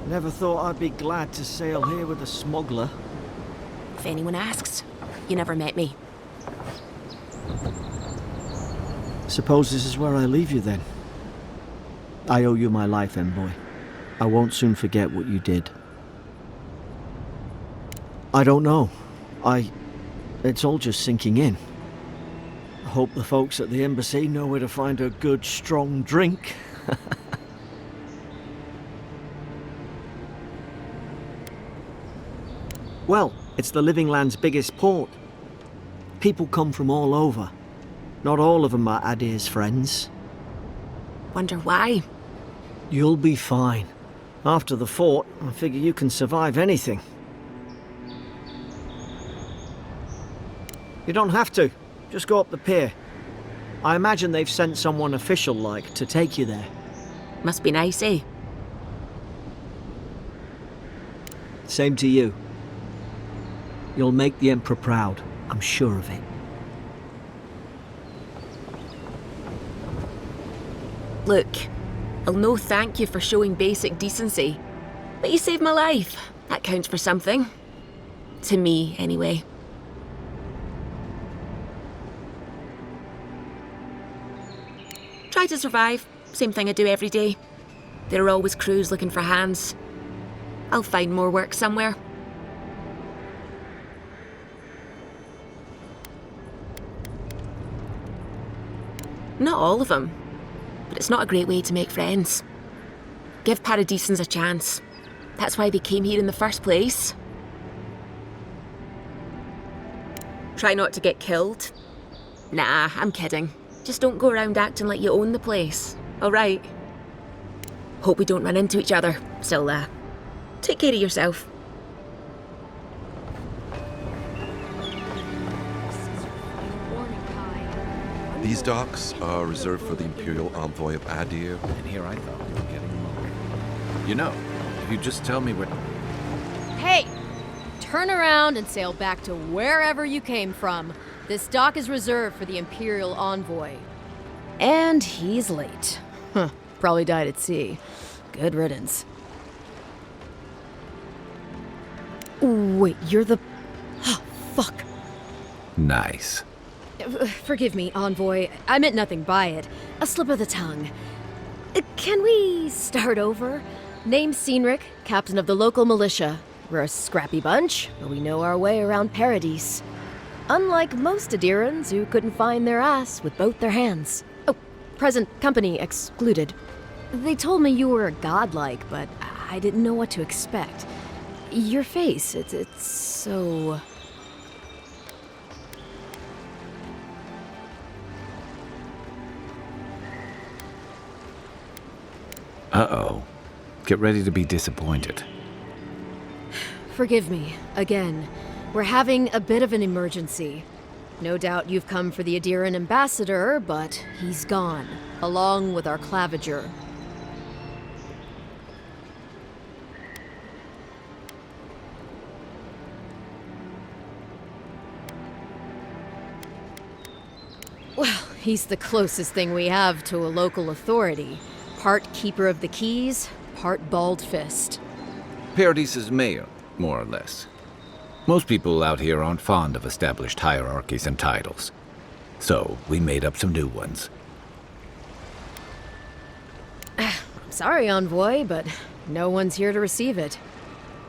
Never thought I'd be glad to sail here with a smuggler. If anyone asks, you never met me. Suppose this is where I leave you then. I owe you my life, envoy. I won't soon forget what you did. I don't know. It's all just sinking in. I hope the folks at the embassy know where to find a good, strong drink. Well, it's the Living Land's biggest port. People come from all over. Not all of them are Adir's friends. Wonder why? You'll be fine. After the fort, I figure you can survive anything. You don't have to. Just go up the pier. I imagine they've sent someone official-like to take you there. Must be nice, eh? Same to you. You'll make the Emperor proud. I'm sure of it. Look, I'll no thank you for showing basic decency. But you saved my life. That counts for something. To me, anyway. Try to survive. Same thing I do every day. There are always crews looking for hands. I'll find more work somewhere. Not all of them, but it's not a great way to make friends. Give Paradisans a chance. That's why they came here in the first place. Try not to get killed. Nah, I'm kidding. Just don't go around acting like you own the place, alright? Hope we don't run into each other, so take care of yourself. These docks are reserved for the Imperial Envoy of Adir. And here I thought we were getting along. You know, if you just tell me where... Hey! Turn around and sail back to wherever you came from. This dock is reserved for the Imperial Envoy. And he's late. Huh. Probably died at sea. Good riddance. Wait, you're the... Oh, fuck. Nice. Forgive me, Envoy. I meant nothing by it. A slip of the tongue. Can we start over? Name's Cynric, captain of the local militia. We're a scrappy bunch, but we know our way around Paradis. Unlike most Adirans who couldn't find their ass with both their hands. Oh, present company excluded. They told me you were godlike, but I didn't know what to expect. Your face, it's so... Uh-oh. Get ready to be disappointed. Forgive me, again. We're having a bit of an emergency. No doubt you've come for the Adiran ambassador, but he's gone, along with our claviger. Well, he's the closest thing we have to a local authority. Part keeper of the keys, part bald fist. Paradis's mayor, more or less. Most people out here aren't fond of established hierarchies and titles. So, we made up some new ones. I'm sorry, Envoy, but no one's here to receive it.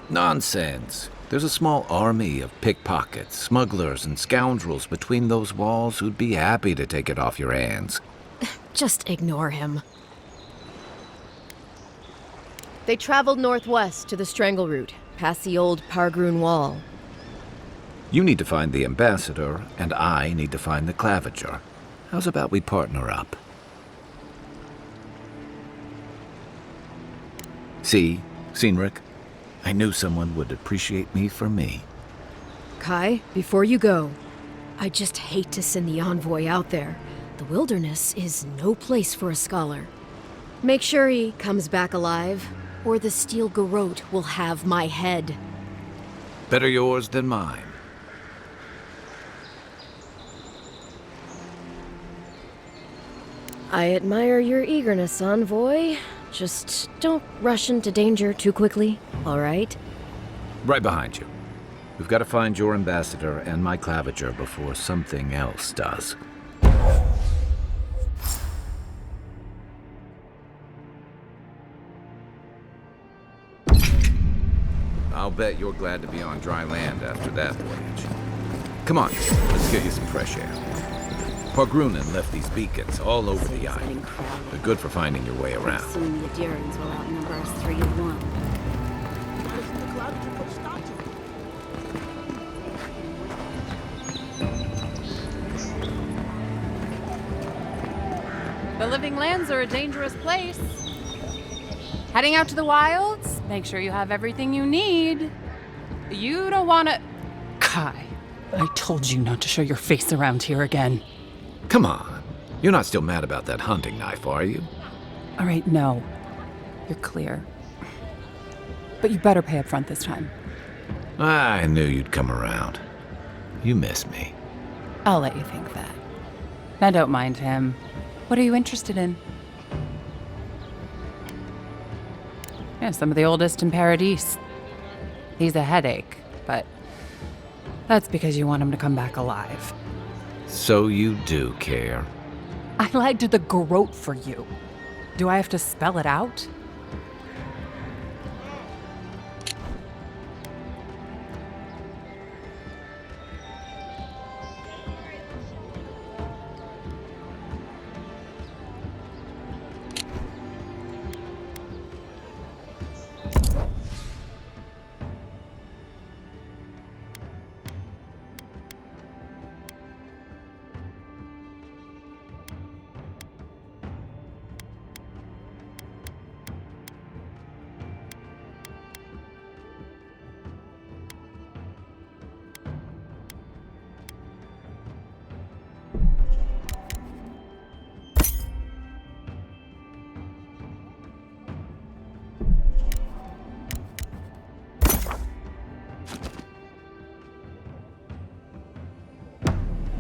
Nonsense. There's a small army of pickpockets, smugglers, and scoundrels between those walls who'd be happy to take it off your hands. Just ignore him. They traveled northwest to the Strangle Route, past the old Pargroon Wall. You need to find the ambassador, and I need to find the claviger. How's about we partner up? See, Cynric? I knew someone would appreciate me for me. Kai, before you go, I just hate to send the envoy out there. The wilderness is no place for a scholar. Make sure he comes back alive, or the Steel Garrote will have my head. Better yours than mine. I admire your eagerness, Envoy, Just don't rush into danger too quickly, all right? Right behind you. We've got to find your ambassador and my claviger before something else does. I'll bet you're glad to be on dry land after that voyage. Come on, let's get you some fresh air. Pargrunen left these beacons all over the island. They're good for finding your way around. Soon the Adirans will outnumber us 3-1. The Living Lands are a dangerous place. Heading out to the wilds? Make sure you have everything you need. You don't want to... Kai, I told you not to show your face around here again. Come on. You're not still mad about that hunting knife, are you? All right, no. You're clear. But you better pay up front this time. I knew you'd come around. You miss me. I'll let you think that. Now don't mind him. What are you interested in? Yeah, some of the oldest in Paradis. He's a headache, but that's because you want him to come back alive. So you do care. I lied to the Garrote for you. Do I have to spell it out?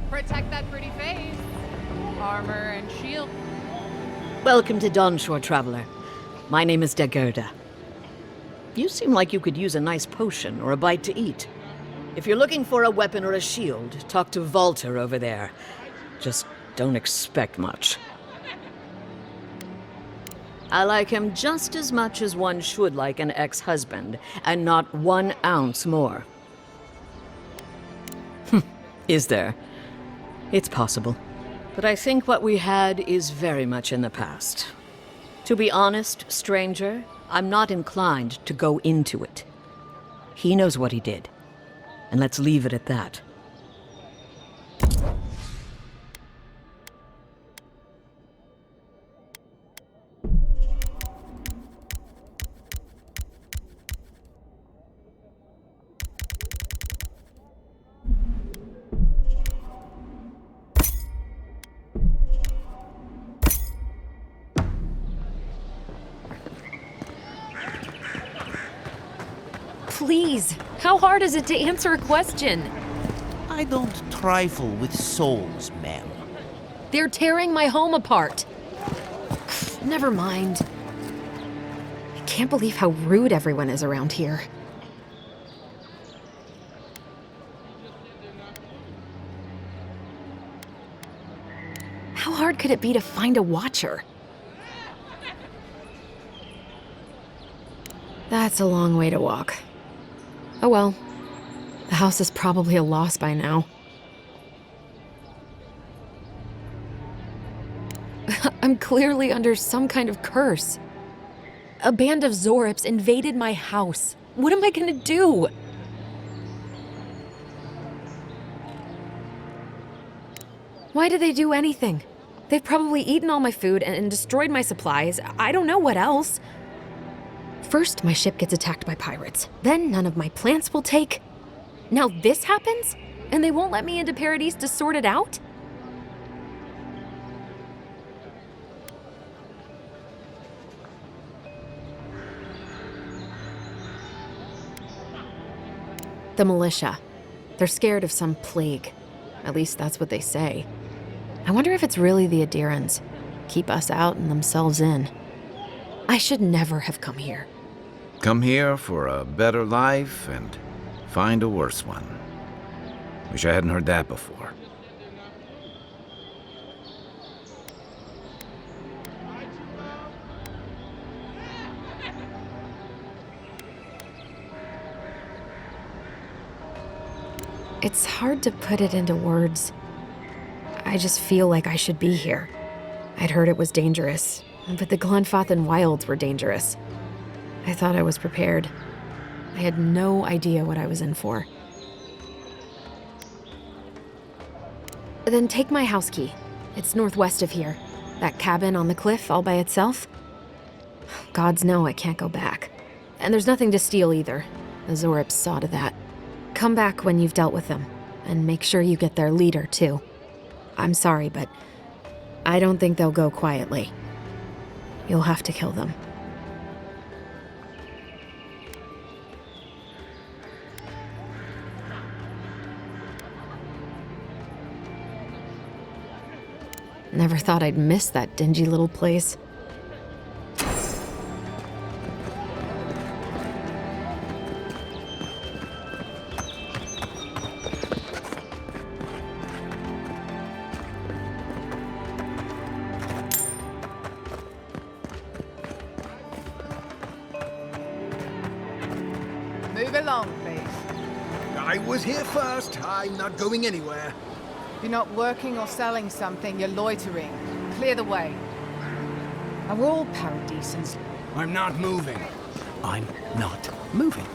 Protect that pretty face. Armor and shield. Welcome to Dawnshore, traveler. My name is Dagerda. You seem like you could use a nice potion or a bite to eat. If you're looking for a weapon or a shield, talk to Walter over there. Just don't expect much. I like him just as much as one should like an ex-husband, and not 1 ounce more. Is there? It's possible. But I think what we had is very much in the past. To be honest, stranger, I'm not inclined to go into it. He knows what he did. And let's leave it at that. Please, how hard is it to answer a question? I don't trifle with souls, ma'am. They're tearing my home apart. Never mind. I can't believe how rude everyone is around here. How hard could it be to find a watcher? That's a long way to walk. Oh well, the house is probably a loss by now. I'm clearly under some kind of curse. A band of Zorips invaded my house. What am I gonna do? Why did they do anything? They've probably eaten all my food and destroyed my supplies. I don't know what else. First, my ship gets attacked by pirates. Then none of my plants will take. Now this happens? And they won't let me into Paradis to sort it out? The militia. They're scared of some plague. At least that's what they say. I wonder if it's really the Adirans. Keep us out and themselves in. I should never have come here. Come here for a better life and find a worse one. Wish I hadn't heard that before. It's hard to put it into words. I just feel like I should be here. I'd heard it was dangerous, but the Glenfathan wilds were dangerous. I thought I was prepared. I had no idea what I was in for. Then take my house key. It's northwest of here. That cabin on the cliff all by itself. Gods know I can't go back. And there's nothing to steal either. The Zorips saw to that. Come back when you've dealt with them, and make sure you get their leader, too. I'm sorry, but I don't think they'll go quietly. You'll have to kill them. Never thought I'd miss that dingy little place. Move along, please. I was here first. I'm not going anywhere. You're not working or selling something, you're loitering. Clear the way. Are all Paradisans? I'm not moving. I'm not moving.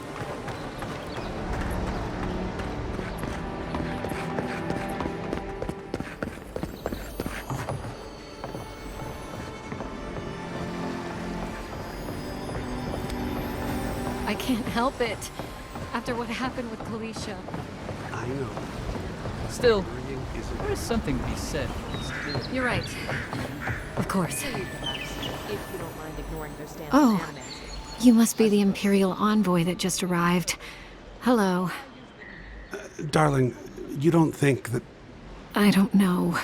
I can't help it. After what happened with Kalisha. I know. Still, there is something to be said. You're right. Of course. Oh, you must be the Imperial envoy that just arrived. Hello. Darling, you don't think that... I don't know.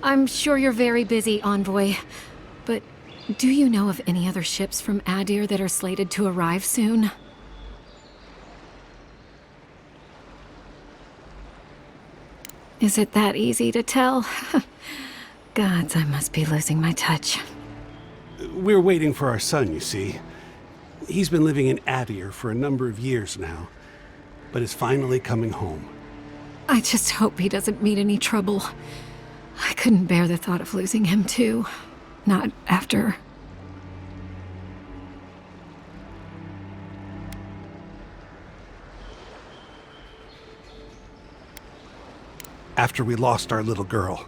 I'm sure you're very busy, envoy. But do you know of any other ships from Adir that are slated to arrive soon? Is it that easy to tell? Gods, I must be losing my touch. We're waiting for our son, you see. He's been living in Adir for a number of years now, but is finally coming home. I just hope he doesn't meet any trouble. I couldn't bear the thought of losing him, too. Not after... After we lost our little girl.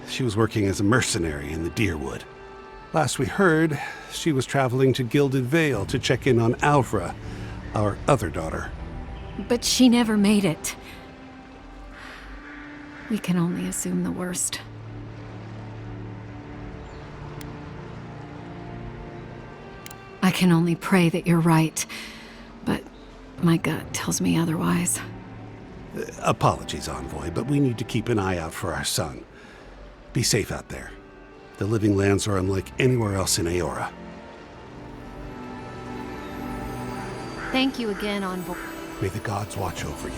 She was working as a mercenary in the Deerwood. Last we heard, she was traveling to Gilded Vale to check in on Alvra, our other daughter. But she never made it. We can only assume the worst. I can only pray that you're right, but my gut tells me otherwise. Apologies, Envoy, but we need to keep an eye out for our son. Be safe out there. The Living Lands are unlike anywhere else in Eora. Thank you again, envoy. May the gods watch over you.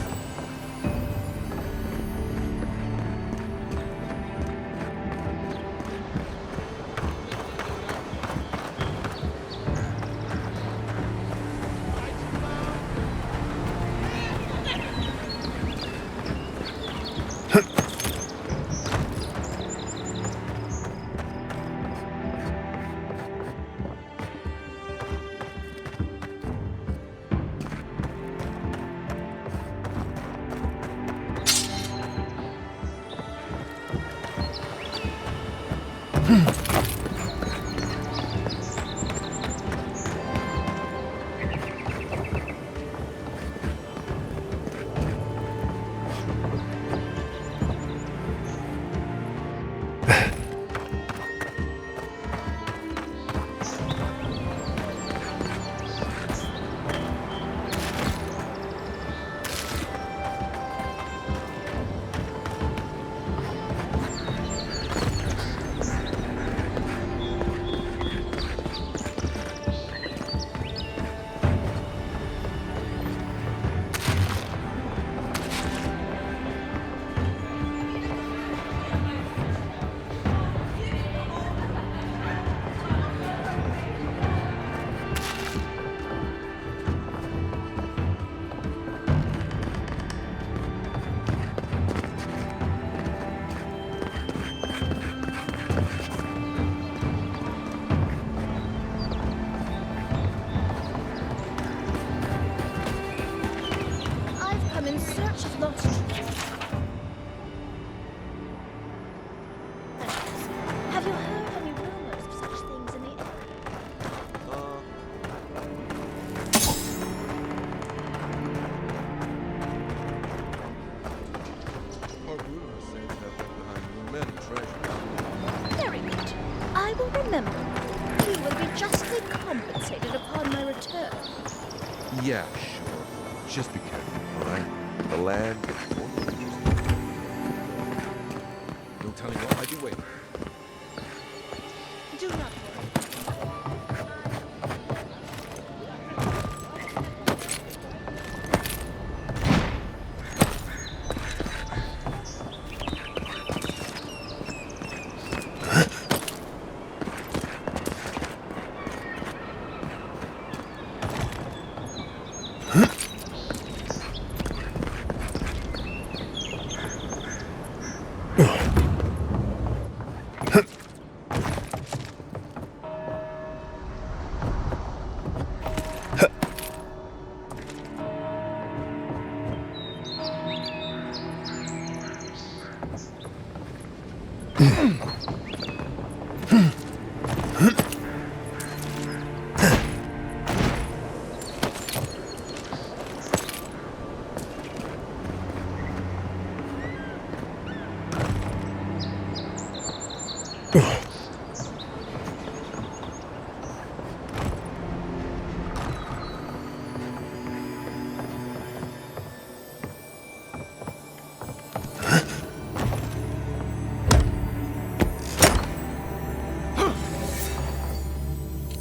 Yeah, sure. Just be careful, alright? The land gets more dangerous. No telling what might be waiting. Do not worry.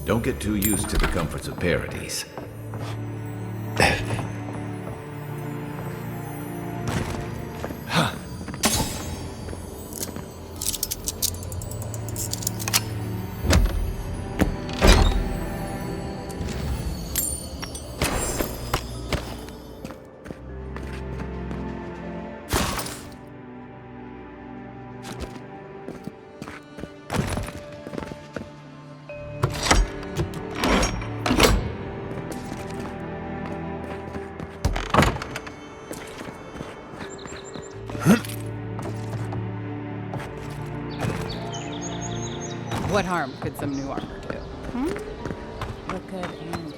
Don't get too used to the comforts of Paradis. What harm could some new armor do? What could and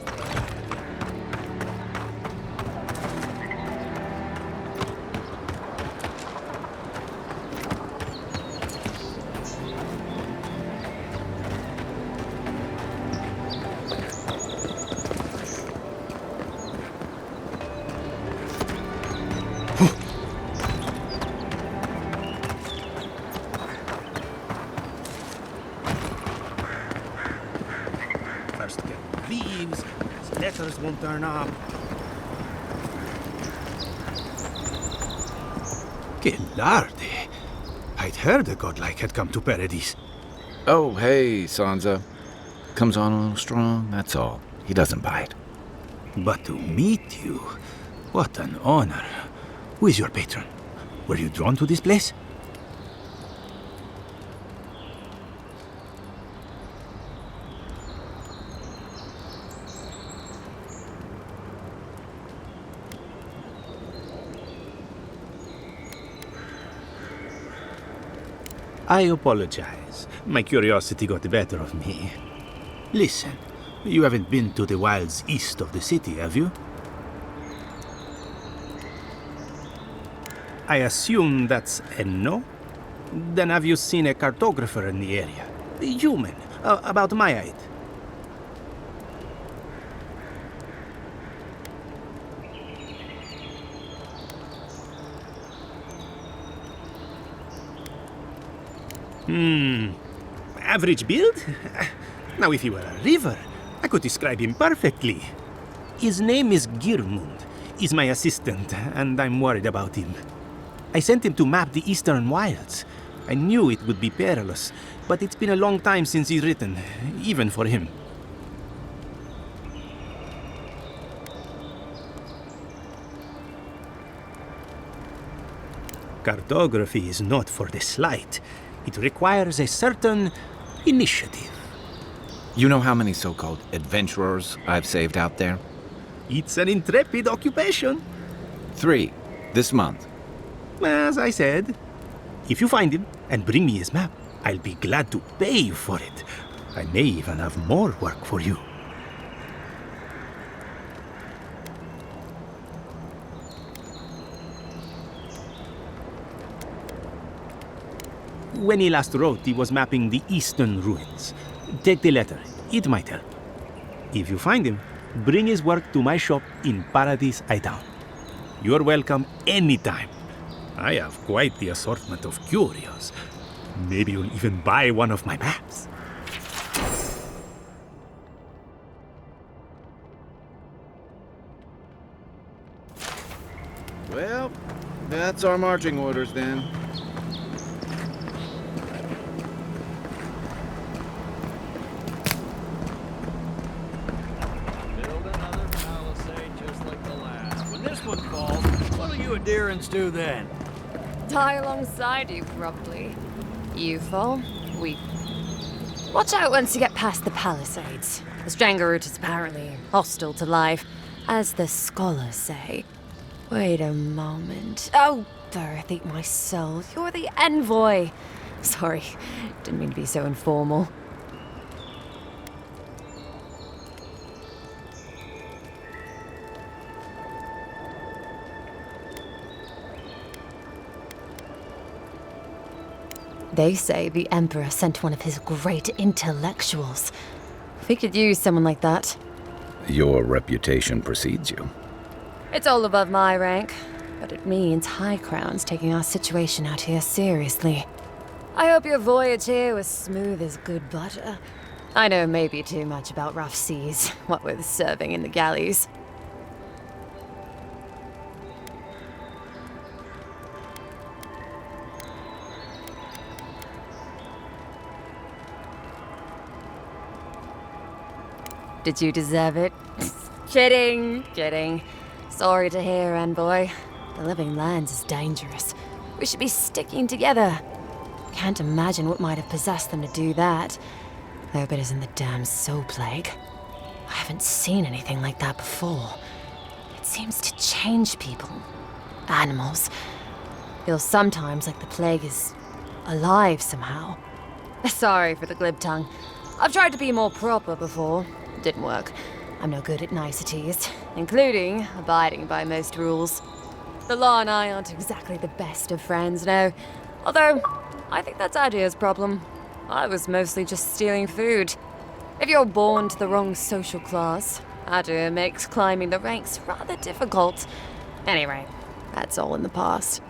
First get leaves, letters won't turn up. Que larde! I'd heard a godlike had come to Paradis. Oh, hey, Sansa. Comes on a little strong, that's all. He doesn't bite. But to meet you, what an honor. Who is your patron? Were you drawn to this place? I apologize. My curiosity got the better of me. Listen, you haven't been to the wilds east of the city, have you? I assume that's a no? Then have you seen a cartographer in the area? A human, about my height. Average build? Now, if he were a river, I could describe him perfectly. His name is Girmund. He's my assistant, and I'm worried about him. I sent him to map the eastern wilds. I knew it would be perilous, but it's been a long time since he's written, even for him. Cartography is not for the slight. It requires a certain initiative. You know how many so-called adventurers I've saved out there? It's an intrepid occupation. 3, this month. As I said, if you find him and bring me his map, I'll be glad to pay you for it. I may even have more work for you. When he last wrote, he was mapping the eastern ruins. Take the letter. It might help. If you find him, bring his work to my shop in Paradis, Town. You're welcome anytime. I have quite the assortment of curios. Maybe you'll even buy one of my maps. Well, that's our marching orders then. Build another palisade just like the last. When this one falls, what'll you adherents do then? Die alongside you, probably. You fall, we... Watch out once you get past the palisades. The Stranger route is apparently hostile to life, as the scholars say. Wait a moment. Oh, Birth, eat my soul. You're the envoy. Sorry, didn't mean to be so informal. They say the Emperor sent one of his great intellectuals. We could use someone like that. Your reputation precedes you. It's all above my rank, but it means High Crown's taking our situation out here seriously. I hope your voyage here was smooth as good butter. I know maybe too much about rough seas, what with serving in the galleys. Did you deserve it? Kidding. Sorry to hear, Envoy. The living lands is dangerous. We should be sticking together. Can't imagine what might have possessed them to do that. I hope it isn't the damn soul plague. I haven't seen anything like that before. It seems to change people. Animals. Feels sometimes like the plague is alive somehow. Sorry for the glib tongue. I've tried to be more proper before. Didn't work. I'm no good at niceties, including abiding by most rules. The law and I aren't exactly the best of friends, no. Although, I think that's Adia's problem. I was mostly just stealing food. If you're born to the wrong social class, Adia makes climbing the ranks rather difficult. Anyway, that's all in the past.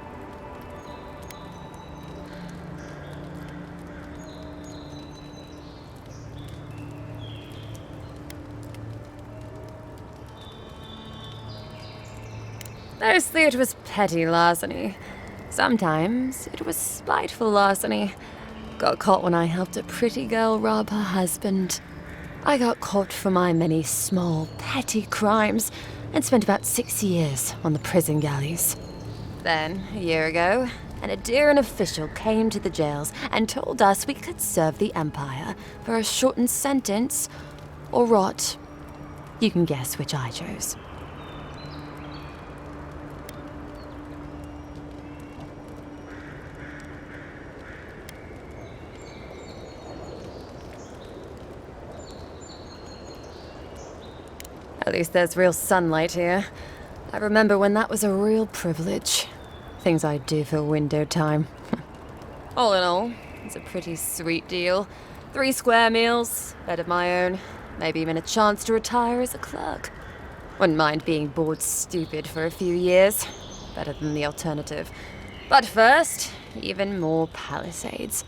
Mostly it was petty larceny. Sometimes it was spiteful larceny. Got caught when I helped a pretty girl rob her husband. I got caught for my many small, petty crimes and spent about 6 years on the prison galleys. Then, a year ago, an Adheran official came to the jails and told us we could serve the Empire for a shortened sentence or rot. You can guess which I chose. At least there's real sunlight here. I remember when that was a real privilege. Things I'd do for window time. All in all, it's a pretty sweet deal. 3 square meals, bed of my own, maybe even a chance to retire as a clerk. Wouldn't mind being bored stupid for a few years. Better than the alternative. But first, even more palisades.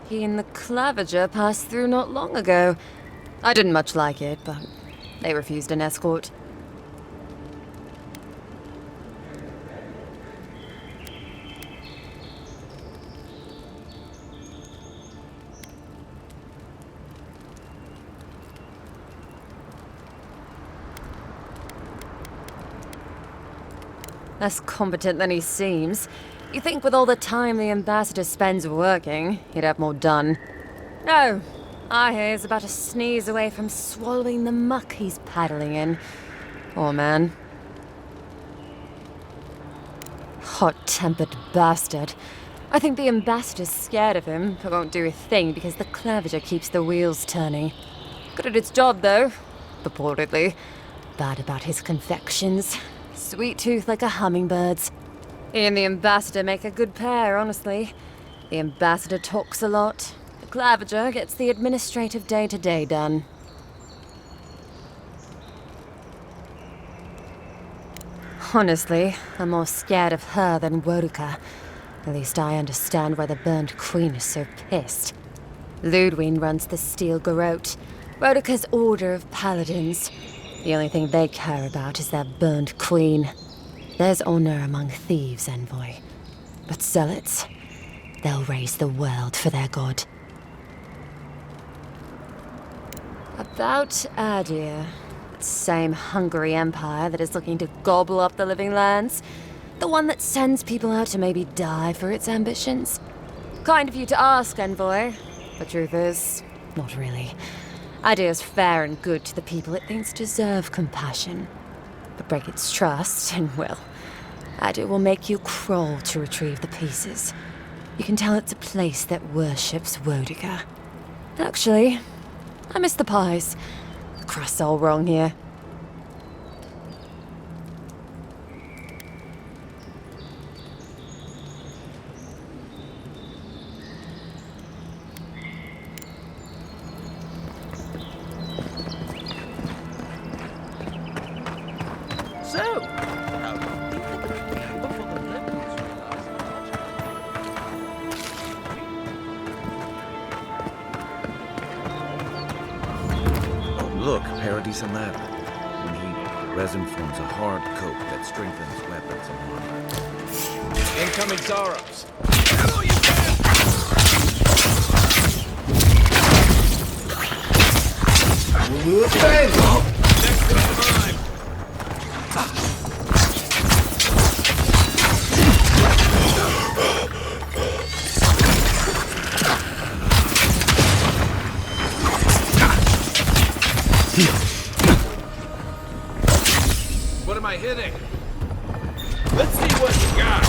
He and the Clavager passed through not long ago. I didn't much like it, but they refused an escort. Less competent than he seems. You think with all the time the ambassador spends working, he'd have more done. No, I hear he's about a sneeze away from swallowing the muck he's paddling in. Poor man. Hot-tempered bastard. I think the ambassador's scared of him, but won't do a thing because the Clavager keeps the wheels turning. Good at its job, though. Purportedly. Bad about his confections. Sweet tooth like a hummingbird's. He and the ambassador make a good pair, honestly. The ambassador talks a lot. The clavager gets the administrative day-to-day done. Honestly, I'm more scared of her than Woduka. At least I understand why the Burned Queen is so pissed. Ludwig runs the Steel Garrote, Woduka's order of paladins. The only thing they care about is their Burned Queen. There's honor among thieves, Envoy. But zealots, they'll raise the world for their god. About Adir. Same hungry empire that is looking to gobble up the living lands. The one that sends people out to maybe die for its ambitions. Kind of you to ask, Envoy. The truth is, not really. Adir's fair and good to the people it thinks deserve compassion. But break its trust, and well, Adir will make you crawl to retrieve the pieces. You can tell it's a place that worships Woduka. Actually, I miss the pies. The crust's all wrong here. Look, Paradis and ladder. When heated, the resin forms a hard coat that strengthens weapons and armor. Incoming Zaros! Hello, you Next in line! What am I hitting? Let's see what you got.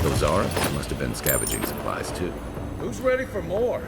Those Zaros must have been scavenging supplies too. Who's ready for more?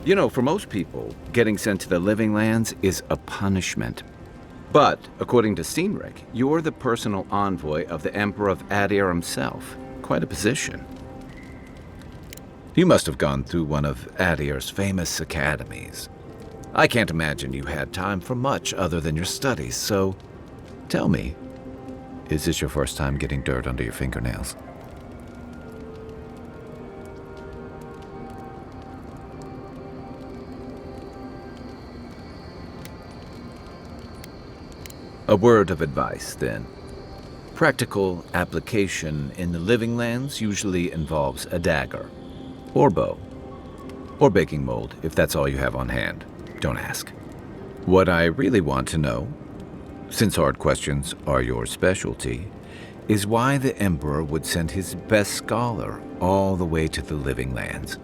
You know, for most people, getting sent to the Living Lands is a punishment. But, according to Cynric, you're the personal envoy of the Emperor of Adir himself. Quite a position. You must have gone through one of Adir's famous academies. I can't imagine you had time for much other than your studies, so tell me, is this your first time getting dirt under your fingernails? A word of advice, then. Practical application in the Living Lands usually involves a dagger, or bow, or baking mold, if that's all you have on hand. Don't ask. What I really want to know, since hard questions are your specialty, is why the Emperor would send his best scholar all the way to the Living Lands.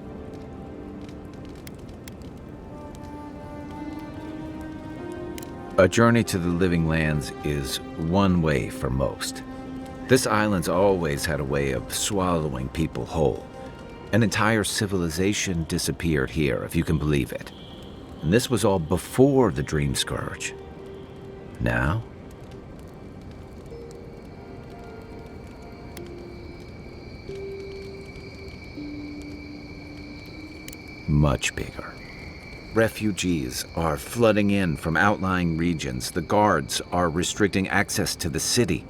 A journey to the Living Lands is one way for most. This island's always had a way of swallowing people whole. An entire civilization disappeared here, if you can believe it. And this was all before the Dream Scourge. Now? Much bigger. Refugees are flooding in from outlying regions. The guards are restricting access to the city.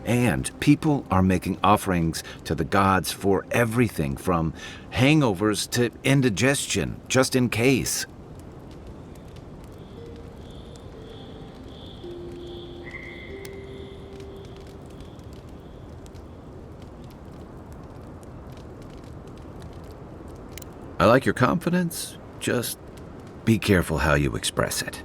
And people are making offerings to the gods for everything from hangovers to indigestion, just in case. I like your confidence, just be careful how you express it.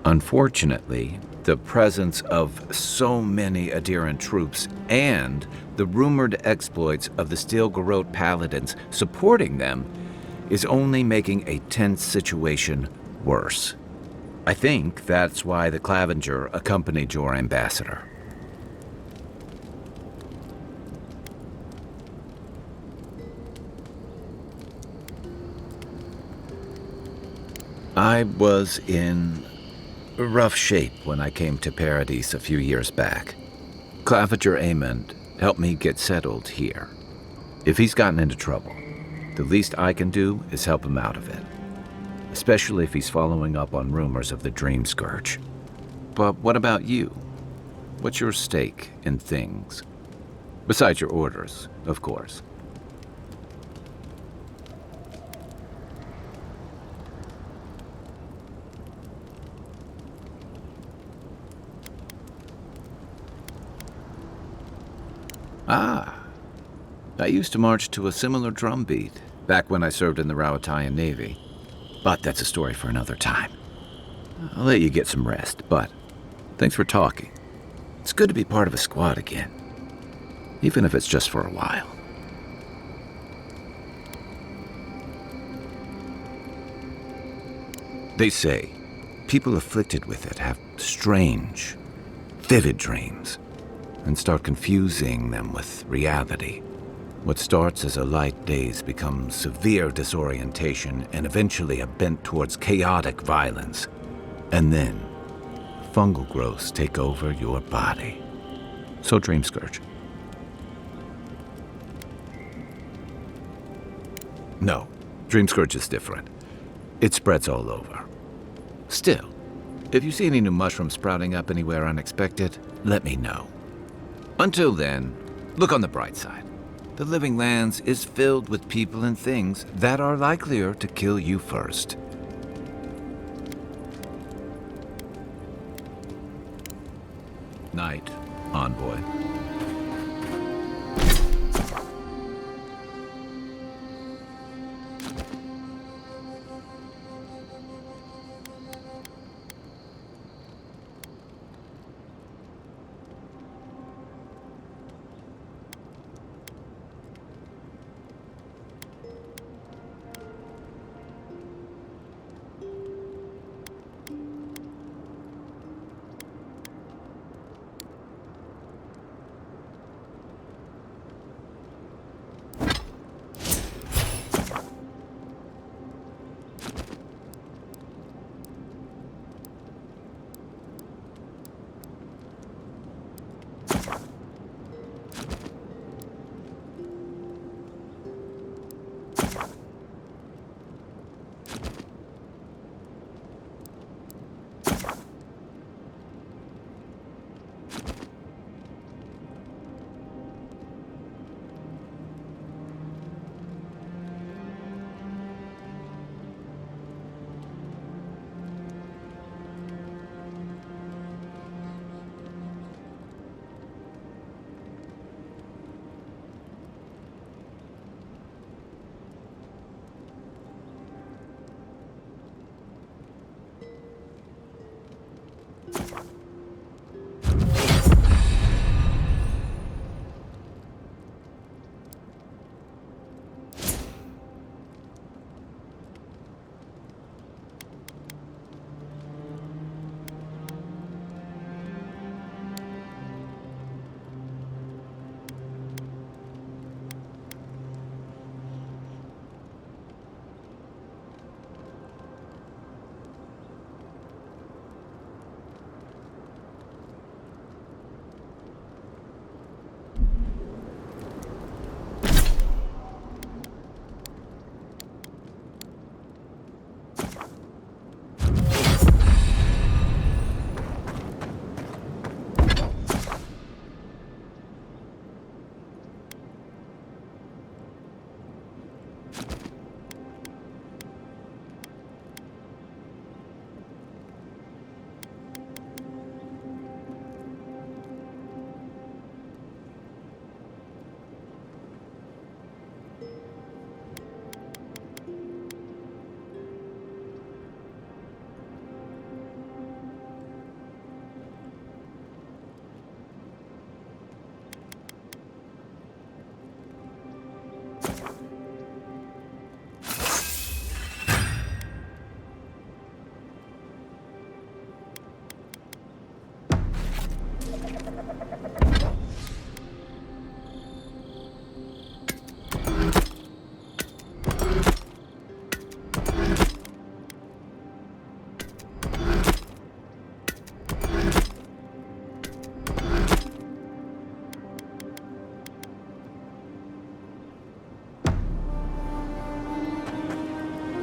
Unfortunately, the presence of so many Adiran troops and the rumored exploits of the Steel Garrote paladins supporting them is only making a tense situation worse. I think that's why the Clavenger accompanied your ambassador. I was in rough shape when I came to Paradis a few years back. Clavenger Amond helped me get settled here. If he's gotten into trouble, the least I can do is help him out of it. Especially if he's following up on rumors of the Dream Scourge. But what about you? What's your stake in things? Besides your orders, of course. Ah, I used to march to a similar drumbeat back when I served in the Rawatayan Navy. But that's a story for another time. I'll let you get some rest, but thanks for talking. It's good to be part of a squad again, even if it's just for a while. They say people afflicted with it have strange, vivid dreams and start confusing them with reality. What starts as a light daze becomes severe disorientation and eventually a bent towards chaotic violence. And then, fungal growths take over your body. So Dream Scourge. No, Dream Scourge is different. It spreads all over. Still, if you see any new mushrooms sprouting up anywhere unexpected, let me know. Until then, look on the bright side. The Living Lands is filled with people and things that are likelier to kill you first. Night, Envoy.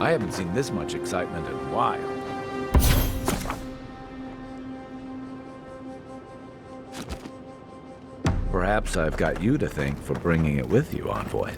I haven't seen this much excitement in a while. Perhaps I've got you to thank for bringing it with you, Envoy.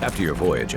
After your voyage,